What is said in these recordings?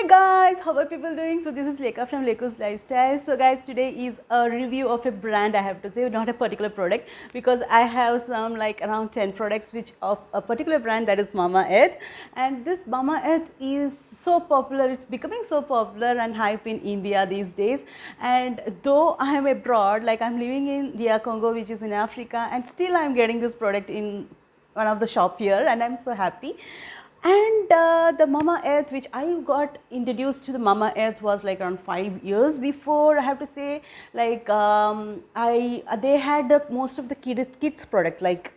Guys, how are people doing? So this is Lekha from Lekha's Lifestyle. So guys, today is a review of a brand, I have to say, not a particular product, because I have some like around 10 products which of a particular brand, that is Mamaearth. And this Mamaearth is so popular, it's becoming so popular and hype in India these days. And though I am abroad, like I'm living in DR Congo, which is in Africa, and still I'm getting this product in one of the shop here, and I'm so happy. And the Mamaearth, which I got introduced to the Mamaearth was like around 5 years before, I have to say. Like they had most of the kids product, like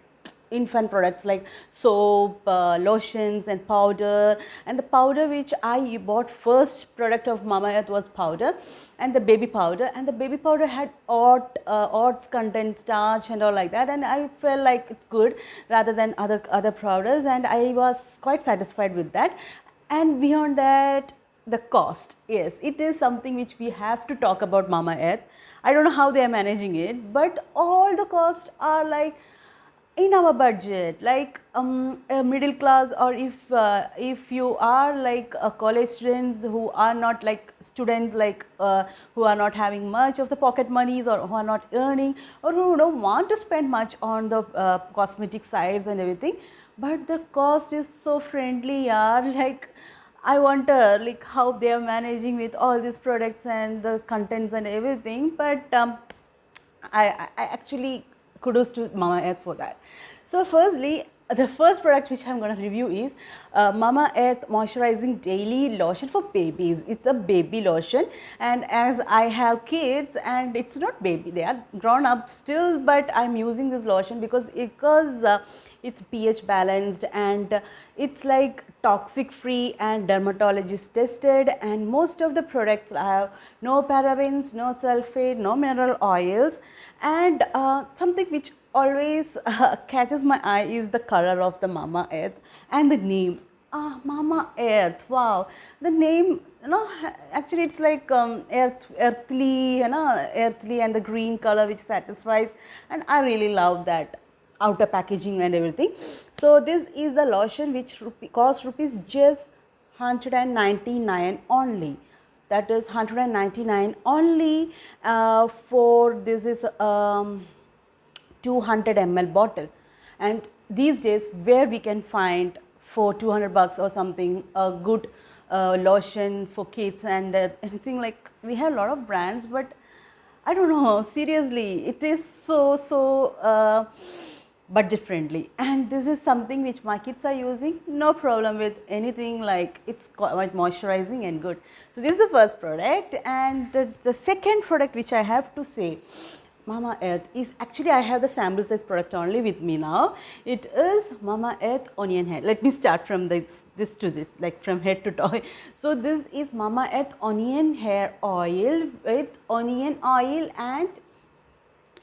infant products like soap, lotions and powder. And the powder which I bought, first product of Mamaearth was powder, and the baby powder. And the baby powder had oats content, starch and all like that, and I felt like it's good rather than other powders, and I was quite satisfied with that. And beyond that, the cost, yes, it is something which we have to talk about Mamaearth. I don't know how they are managing it, but all the costs are like in our budget, like a middle class, or if you are like college students who are not like students, like who are not having much of the pocket monies, or who are not earning, or who don't want to spend much on the cosmetic sides and everything, but the cost is so friendly, yeah. Like I wonder like how they are managing with all these products and the contents and everything, but I actually kudos to Mamaearth for that. So firstly, the first product which I'm going to review is Mamaearth Moisturizing Daily Lotion for Babies. It's a baby lotion, and as I have kids, and it's not baby, they are grown up still, but I'm using this lotion because it's pH balanced, and it's like toxic free and dermatologist tested, and most of the products have no parabens, no sulfate, no mineral oils. And something which always catches my eye is the color of the Mamaearth and the name. Mamaearth, wow, the name, you know, actually it's like earthly, you know, earthly, and the green color which satisfies, and I really love that outer packaging and everything. So this is a lotion which costs rupees just 199 only. That is 199 only for this is 200 ml bottle. And these days, where we can find for 200 bucks or something a good lotion for kids and anything, like we have a lot of brands, but I don't know, seriously, it is so budget friendly, and this is something which my kids are using, no problem with anything, like it's quite moisturizing and good. So this is the first product. And the second product which I have to say, Mamaearth, is actually I have the sample size product only with me now. It is Mamaearth Onion Hair. Let me start from this to this, like from head to toe. So this is Mamaearth Onion Hair Oil with onion oil, and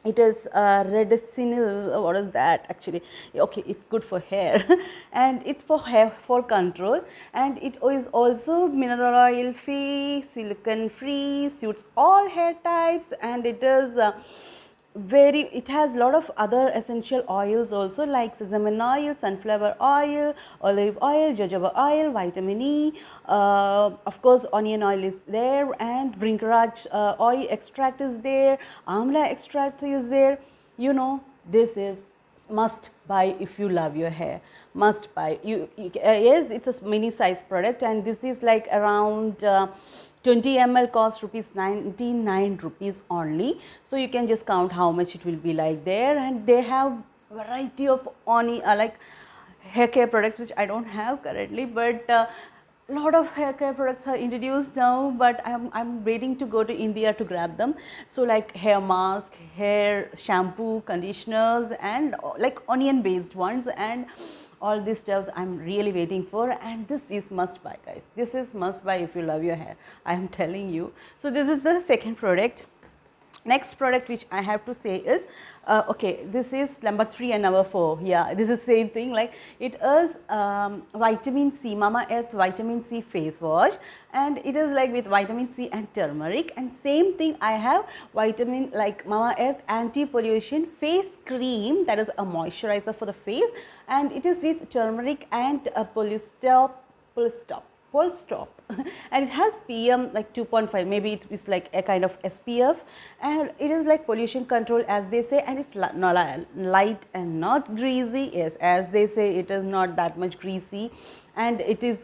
it is reducinal. What is that actually? Okay, it's good for hair and it's for hair fall control, and it is also mineral oil free, silicone free, suits all hair types, and it is it has a lot of other essential oils also, like sesame oil, sunflower oil, olive oil, jojoba oil, vitamin E, of course onion oil is there, and bringraj oil extract is there, amla extract is there. You know, this is must buy if you love your hair, must buy. Yes, it's a mini size product, and this is like around 20 ml cost rupees 99 rupees only. So you can just count how much it will be like there. And they have variety of like hair care products which I don't have currently, but lot of hair care products are introduced now, but I'm waiting to go to India to grab them. So like hair mask, hair shampoo, conditioners, and like onion based ones, and all these stuffs I'm really waiting for. And this is must buy, guys. This is must buy if you love your hair, I am telling you. So this is the second product. Next product which I have to say is okay, this is number 3 and number 4. Yeah, this is same thing, like it is vitamin C, Mamaearth vitamin C face wash, and it is like with vitamin C and turmeric. And same thing, I have vitamin like Mamaearth anti pollution face cream, that is a moisturizer for the face, and it is with turmeric and polystop full stop. And it has PM like 2.5, maybe it is like a kind of SPF, and it is like pollution control as they say, and it's light and not greasy. Yes, as they say, it is not that much greasy, and it is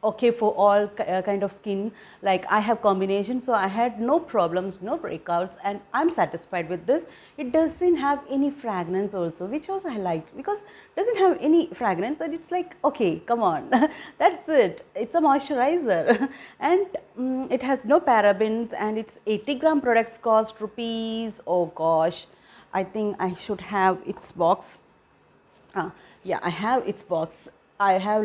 okay for all kind of skin. Like I have combination, so I had no problems, no breakouts, and I'm satisfied with this. It doesn't have any fragrance also, which also I liked, because it doesn't have any fragrance and it's like, okay, come on, that's it. It's a moisturizer and it has no parabens, and its 80-gram products cost rupees, oh gosh, I think I should have its box. Yeah, I have its box. I have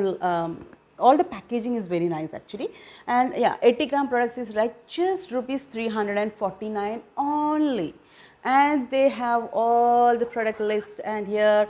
all the packaging is very nice actually, and yeah, 80-gram products is like just rupees 349 only, and they have all the product list and here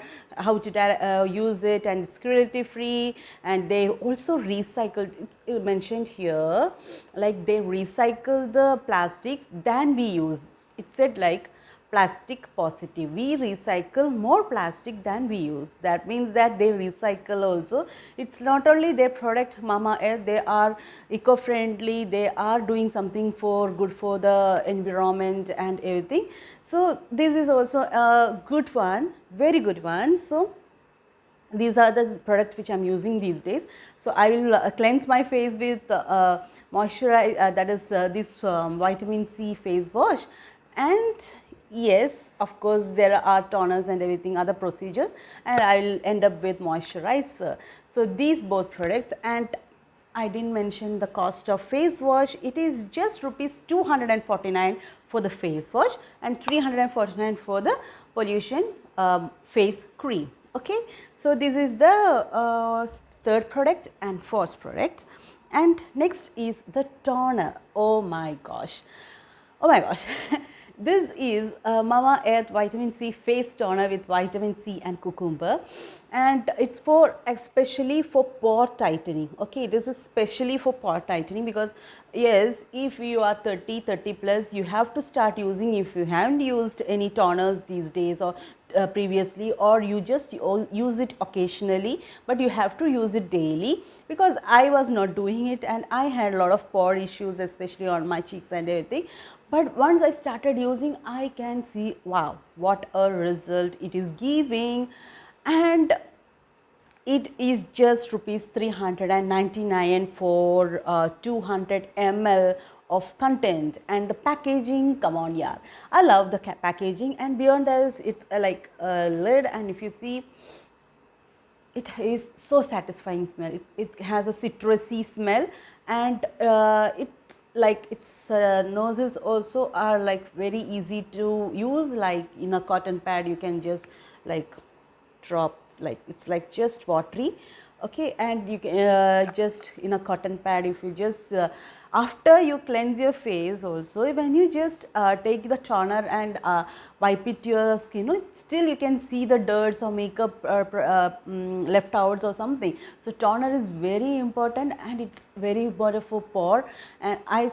how to use it, and it's cruelty free, and they also recycled, it's mentioned here, like they recycle the plastics than we use. It said like plastic positive, we recycle more plastic than we use. That means that they recycle also. It's not only their product Mamaearth, they are eco-friendly, they are doing something for good for the environment and everything. So this is also a good one, very good one. So these are the products which I am using these days. So I will cleanse my face with moisturize, that is this vitamin C face wash, and yes, of course, there are toners and everything, other procedures, and I will end up with moisturizer. So these both products, and I didn't mention the cost of face wash. It is just rupees 249 for the face wash and 349 for the pollution face cream. Okay, so this is the third product and fourth product, and next is the toner. Oh my gosh, oh my gosh. This is Mamaearth Vitamin C Face Toner with Vitamin C and Cucumber, and it's for especially for pore tightening. Okay, this is specially for pore tightening, because yes, if you are 30 plus, you have to start using, if you haven't used any toners these days or previously, or you just use it occasionally, but you have to use it daily, because I was not doing it and I had a lot of pore issues, especially on my cheeks and everything. But once I started using, I can see, wow, what a result it is giving, and it is just rupees 399 for 200 ml of content, and the packaging, come on, yeah, I love the packaging, and beyond that, it's like a lid, and if you see, it is so satisfying smell. It has a citrusy smell, and like its nozzles also are like very easy to use, like in a cotton pad you can just like drop, like it's like just watery, okay, and you can just in a cotton pad, if you just after you cleanse your face also, when you just take the toner and wipe it to your skin, no, still you can see the dirts or makeup leftovers or something. So toner is very important, and it's very important for pore, and I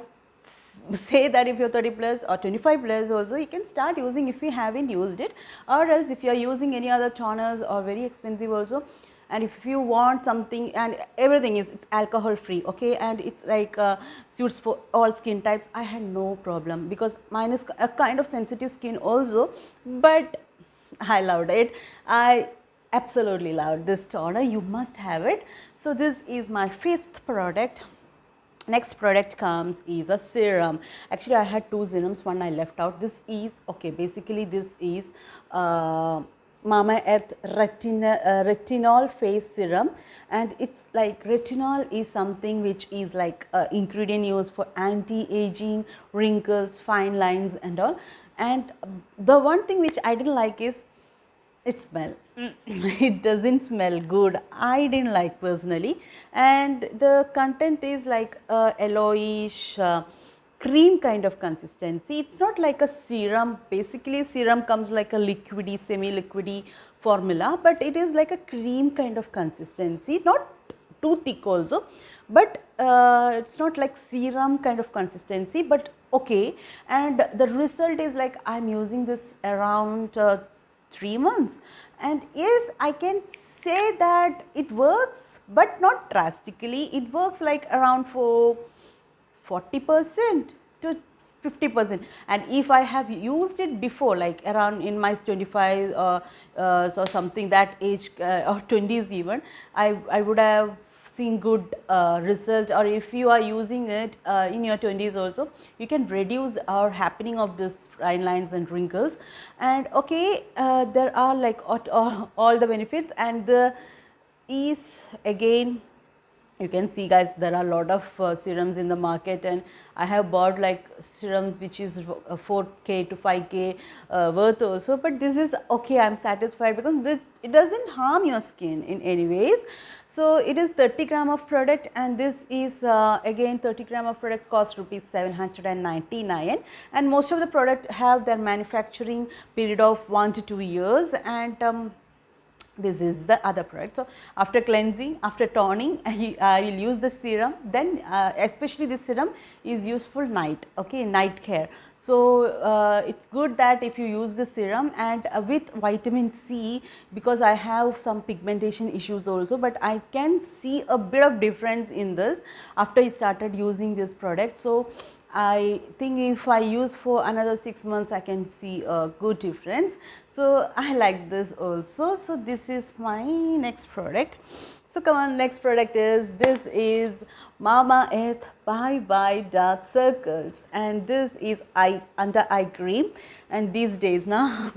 say that if you're 30 plus or 25 plus also, you can start using if you haven't used it, or else if you are using any other toners or very expensive also, and if you want something, and everything is, it's alcohol free, okay, and it's like suits for all skin types. I had no problem, because mine is a kind of sensitive skin also, but I loved it. I absolutely loved this toner. You must have it. So this is my fifth product. Next product comes is a serum. Actually, I had two serums, one I left out. This is, okay, basically this is Mamaearth retinol face serum, and it's like retinol is something which is like ingredient used for anti-aging, wrinkles, fine lines and all. And the one thing which I didn't like is it smell. It doesn't smell good. I didn't like personally, and the content is like yellowish cream kind of consistency. It's not like a serum. Basically, serum comes like a liquidy, semi-liquidy formula, but it is like a cream kind of consistency, not too thick also, but it's not like serum kind of consistency, but okay. And the result is like I'm using this around 3 months, and yes, I can say that it works. but not drastically. It works like around for 40% to 50%. And if I have used it before, like around in my 25 so something that age or 20s even, I would have seen good result. Or if you are using it in your 20s also, you can reduce or happening of this fine lines and wrinkles. And okay, there are like all the benefits, and the is again, you can see guys, there are a lot of serums in the market, and I have bought like serums which is 4k to 5k worth also, but this is okay, I am satisfied because this, it doesn't harm your skin in any ways. So it is 30 gram of product, and this is again 30 gram of products cost rupees 799, and most of the product have their manufacturing period of 1 to 2 years. And this is the other product. So after cleansing, after toning, I will use the serum. Then especially this serum is useful night, okay, night care. So it's good that if you use the serum, and with vitamin C, because I have some pigmentation issues also, but I can see a bit of difference in this after I started using this product. So I think if I use for another 6 months, I can see a good difference. So I like this also. So this is my next product. So come on, next product is, this is Mamaearth Bye Bye Dark Circles, and this is under eye cream. And these days now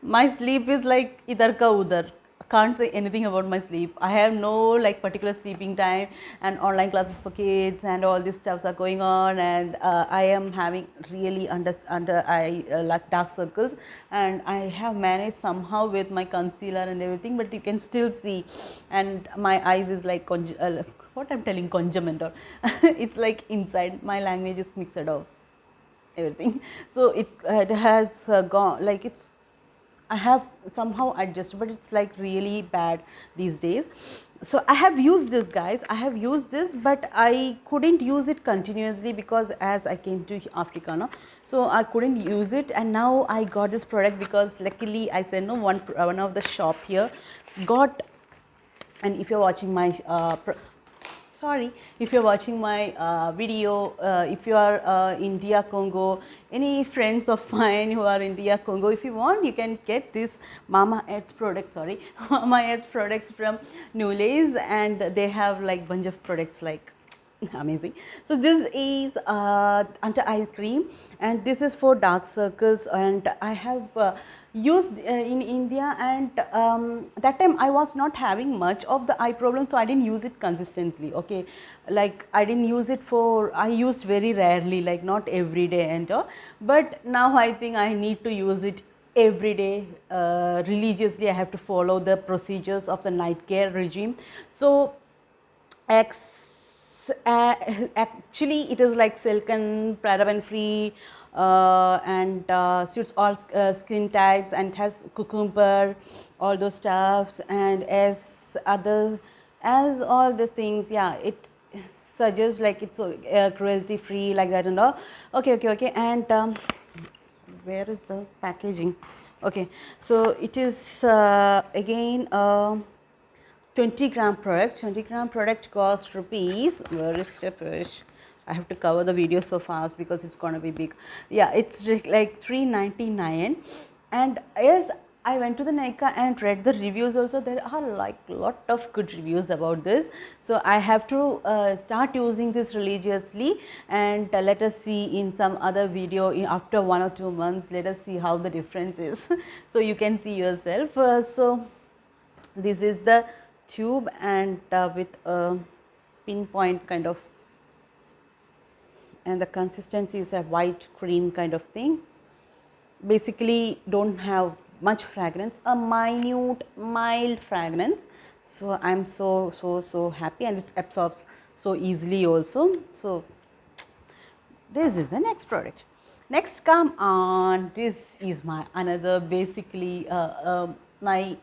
my sleep is like idhar ka udhar. Can't say anything about my sleep. I have no like particular sleeping time, and online classes for kids and all these stuffs are going on, and I am having really under eye like dark circles, and I have managed somehow with my concealer and everything, but you can still see, and my eyes is like what I'm telling, conjument, or it's like inside my language is mixed of everything. So it has gone like it's, I have somehow adjusted, but it's like really bad these days. So I have used this guys, I have used this, but I couldn't use it continuously because as I came to Africa now, so I couldn't use it, and now I got this product because luckily I said no, one of the shop here got, and if you're watching my sorry, if you're watching my video, if you are India, Congo, any friends of mine who are India, Congo, if you want, you can get this Mamaearth products, sorry, Mamaearth products from Newlays, and they have like bunch of products like amazing. So this is under eye cream, and this is for dark circles, and I have used in India, and that time I was not having much of the eye problem, so I didn't use it consistently, okay, like I didn't use it for, I used very rarely, like not every day and all, but now I think I need to use it every day religiously. I have to follow the procedures of the night care regime. So actually it is like silken, paraben free, and suits all skin types, and has cucumber, all those stuffs, and as all these things, yeah, it suggests like it's cruelty free like that and all. Okay, and where is the packaging? Okay, so it is again 20 gram product. 20 gram product cost rupees, where is the push? I have to cover the video so fast because it's gonna be big. Yeah, it's like 399, and yes, I went to the Nykaa and read the reviews also. There are like lot of good reviews about this, so I have to start using this religiously, and let us see in some other video after 1 or 2 months, let us see how the difference is. So you can see yourself. So this is the tube, and with a pinpoint kind of, and the consistency is a white cream kind of thing. Basically don't have much fragrance, a minute mild fragrance. So I'm so happy, and it absorbs so easily also. So this is the next product. Next, come on, this is my another basically my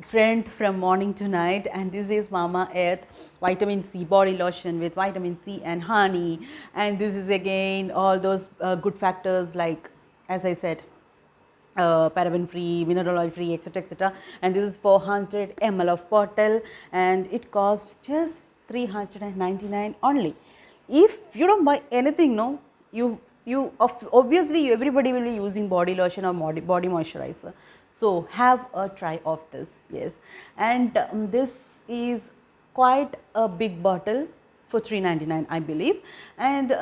friend from morning to night, and this is Mamaearth vitamin C body lotion with vitamin C and honey, and this is again all those good factors like, as I said, paraben free, mineral oil free, etc., etc. And this is 400 ml of bottle, and it costs just 399 only. If you don't buy anything, no, obviously everybody will be using body lotion or body moisturizer. So have a try of this, yes. And this is quite a big bottle for 399, I believe. And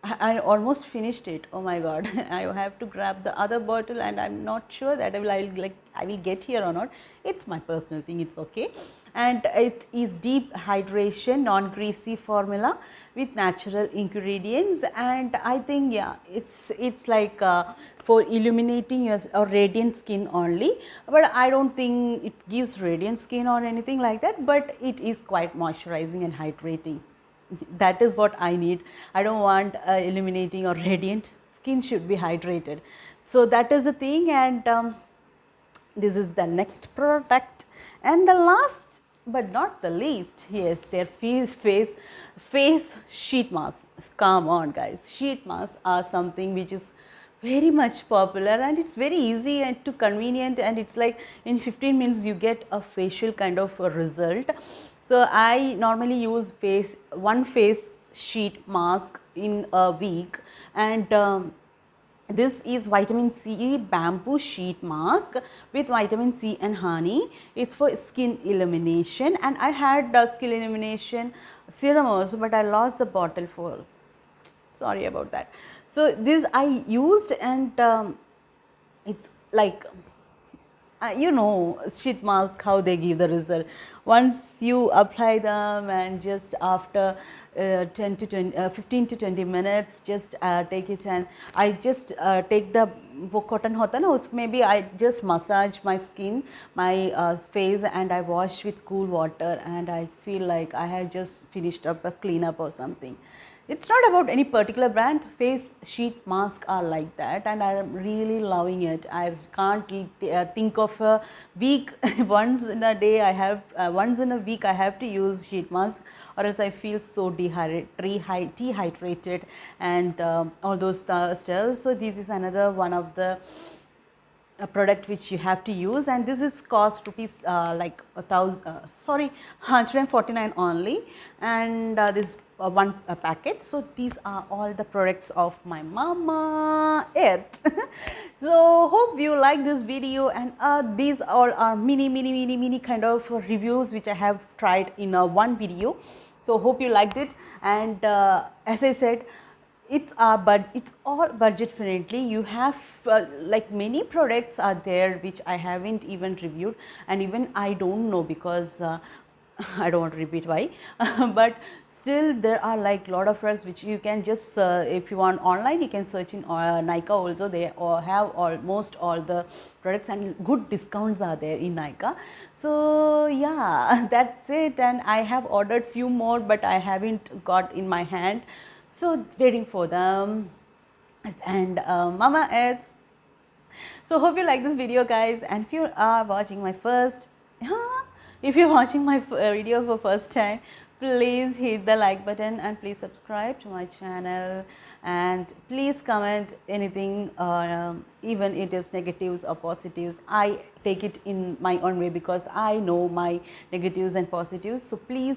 I almost finished it. Oh my god, I have to grab the other bottle, and I'm not sure that I will get here or not. It's my personal thing, it's okay. And it is deep hydration, non-greasy formula with natural ingredients, and I think, yeah, it's like for illuminating your or radiant skin only, but I don't think it gives radiant skin or anything like that, but it is quite moisturizing and hydrating. That is what I need. I don't want illuminating or radiant. Skin should be hydrated. So that is the thing, and this is the next product. And the last but not the least, yes, their face sheet masks. Come on guys, sheet masks are something which is very much popular, and it's very easy and too convenient, and it's like in 15 minutes you get a facial kind of a result. So I normally use one face sheet mask in a week, and this is vitamin C bamboo sheet mask with vitamin C and honey. It's for skin illumination, and I had skin illumination serum also, but I lost the bottle for, sorry about that. So this I used, and it's like you know, sheet mask, how they give the result. Once you apply them, and just after 10 to 20, 15 to 20 minutes, just take it, and I just take the वो cotton होता है ना, उसमें भी I just massage my skin, my face, and I wash with cool water, and I feel like I have just finished up a cleanup or something. It's not about any particular brand. Face sheet masks are like that, and I am really loving it. I can't think of a week once in a day I have once in a week I have to use sheet mask, or else I feel so dehydrated and all those stuff. So this is another one of the a product which you have to use, and this is cost rupees like 149 only, and this one packet. So these are all the products of my Mamaearth. So hope you like this video, and these all are mini kind of reviews which I have tried in one video. So hope you liked it, and as I said, it's all budget friendly. You have like many products are there which I haven't even reviewed, and even I don't know, because I don't want to repeat why. But still there are like lot of products which you can just if you want online, you can search in Nykaa also. They have almost all the products, and good discounts are there in Nykaa. So yeah, that's it, and I have ordered few more, but I haven't got in my hand. So waiting for them, and Mamaearth. So hope you like this video, guys, and if you are watching my first if you're watching my video for first time, please hit the like button, and please subscribe to my channel, and please comment anything, even it is negatives or positives. I take it in my own way, because I know my negatives and positives. So please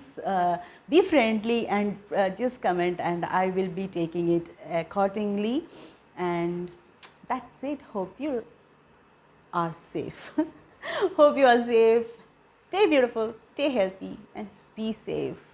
be friendly, and just comment, and I will be taking it accordingly. And that's it. Hope you are safe. Hope you are safe. Stay beautiful, stay healthy, and be safe.